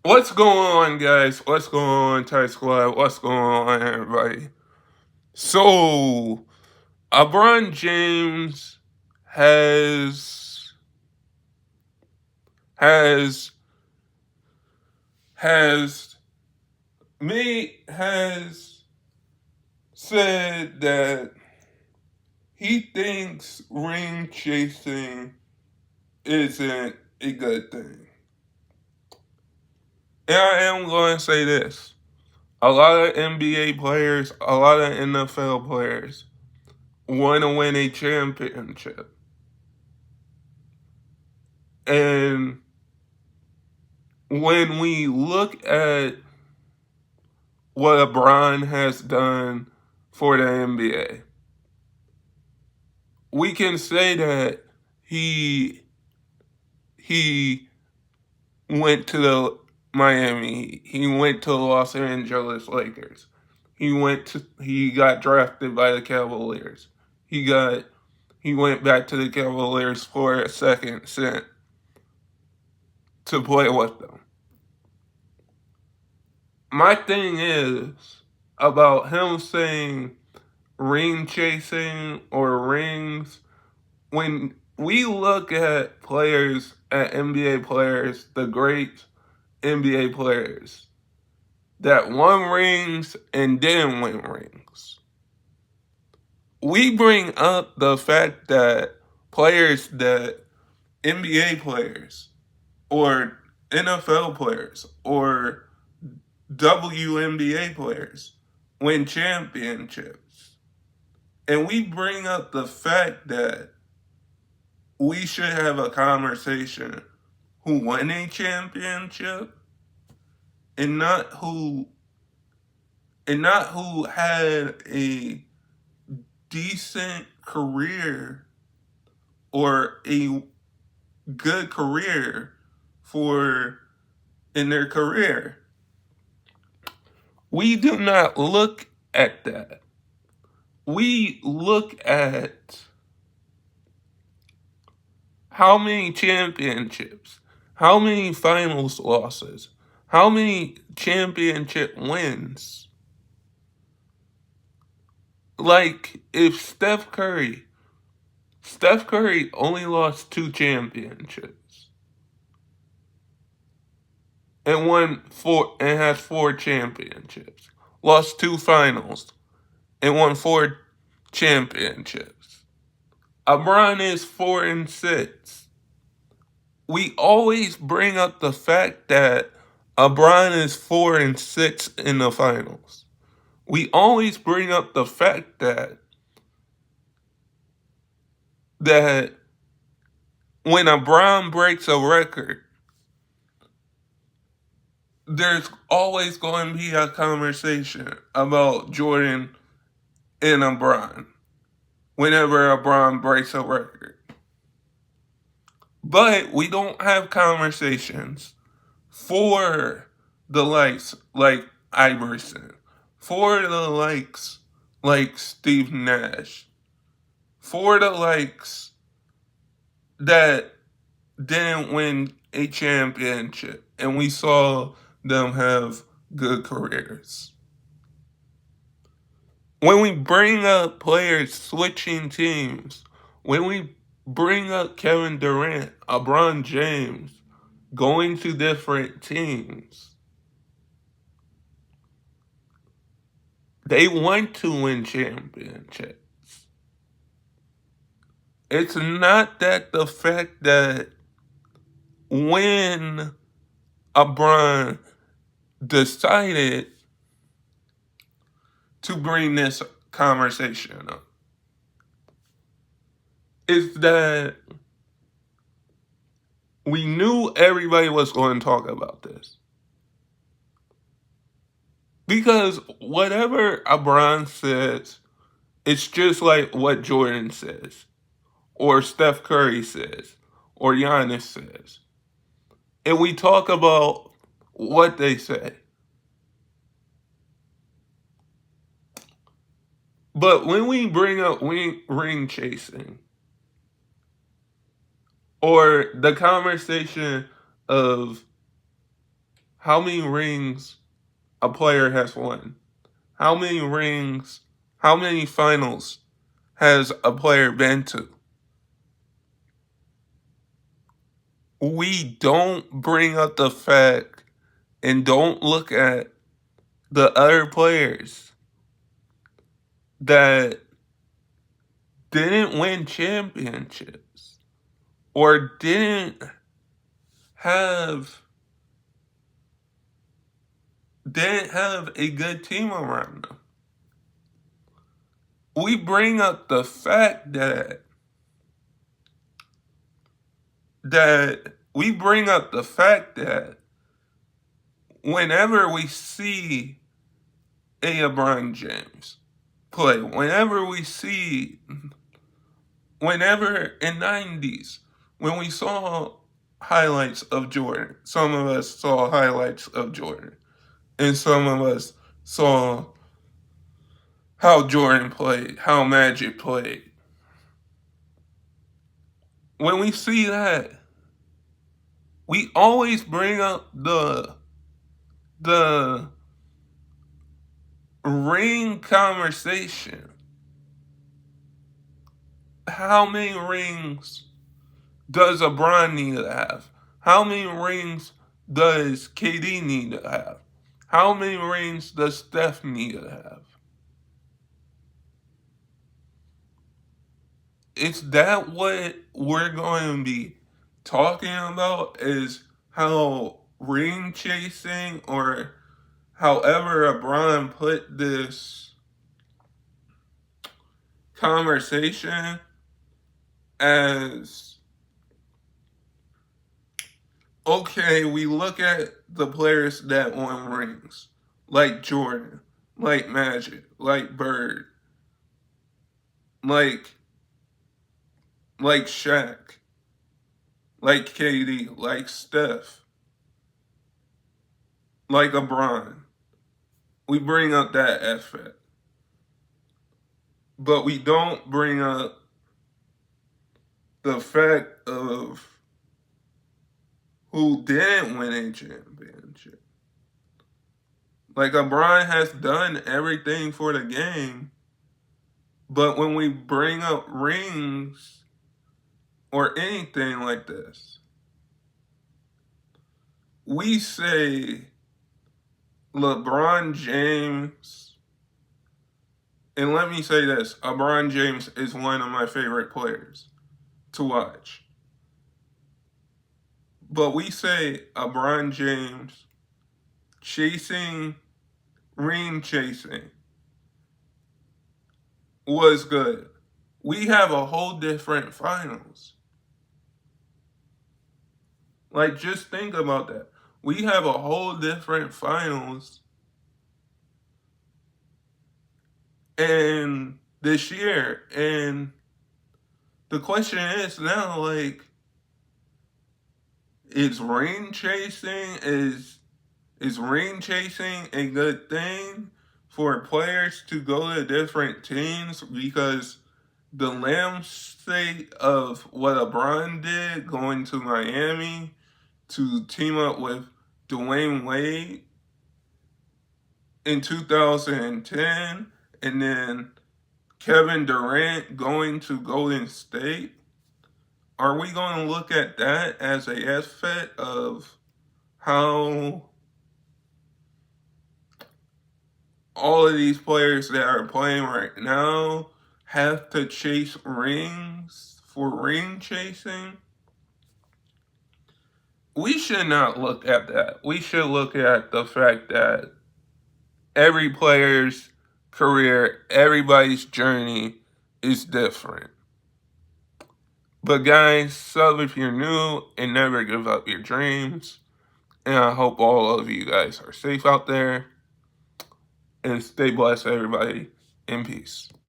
What's going on, guys? What's going on, Tight Squad? What's going on, everybody? So, LeBron James has has has has said that he thinks ring chasing isn't a good thing. And I am going to say this: a lot of NBA players, a lot of NFL players want to win a championship. And when we look at what LeBron has done for the NBA, we can say that he went to the Miami. He went to the Los Angeles Lakers. He got drafted by the Cavaliers. He went back to the Cavaliers for a second stint to play with them. My thing is about him saying ring chasing or rings. When we look at players, at NBA players, the great NBA players that won rings and didn't win rings, we bring up the fact that NBA players or NFL players or WNBA players win championships. And we bring up the fact that we should have a conversation who won a championship and not who had a decent career or a good career for in their career. We do not look at that. We look at how many championships, how many finals losses, how many championship wins. Like if Steph Curry only lost 2 championships and has 4 championships, lost 2 finals and won 4 championships. LeBron is 4-6. We always bring up the fact that LeBron is 4-6 in the finals. We always bring up the fact that when LeBron breaks a record, there's always going to be a conversation about Jordan and LeBron whenever LeBron breaks a record. But we don't have conversations for the likes like Iverson, for the likes like Steve Nash, for the likes that didn't win a championship and we saw them have good careers. When we bring up players switching teams, when we bring up Kevin Durant, LeBron James going to different teams, they want to win championships. It's not that the fact that when LeBron decided to bring this conversation up is that we knew everybody was going to talk about this. Because whatever LeBron says, it's just like what Jordan says, or Steph Curry says, or Giannis says. And we talk about what they say. But when we bring up ring chasing, or the conversation of how many rings a player has won. How many rings, how many finals has a player been to? We don't bring up the fact and don't look at the other players that didn't win championships or have didn't have a good team around them. We bring up the fact that whenever we see a LeBron James play, whenever in 90s, when we saw highlights of Jordan, some of us saw highlights of Jordan, and some of us saw how Jordan played, how Magic played. When we see that, we always bring up the ring conversation. How many rings does LeBron need to have? How many rings does KD need to have? How many rings does Steph need to have? Is that what we're going to be talking about? Is how ring chasing, or however LeBron put this conversation, as okay, we look at the players that won rings, like Jordan, like Magic, like Bird, like Shaq, like KD, like Steph, like LeBron. We bring up that aspect, but we don't bring up the fact of who didn't win a championship. Like, LeBron has done everything for the game, but when we bring up rings or anything like this, we say LeBron James, and let me say this, LeBron James is one of my favorite players to watch. But we say LeBron James ring chasing was good. We have a whole different finals. Like, just think about that. We have a whole different finals and this year. And the question is now, like, is ring chasing a good thing for players to go to different teams? Because the landscape of what LeBron did going to Miami to team up with Dwayne Wade in 2010, and then Kevin Durant going to Golden State, are we going to look at that as an aspect of how all of these players that are playing right now have to chase rings for ring chasing? We should not look at that. We should look at the fact that every player's career, everybody's journey is different. But guys, sub if you're new and never give up your dreams. And I hope all of you guys are safe out there. And stay blessed, everybody. In peace.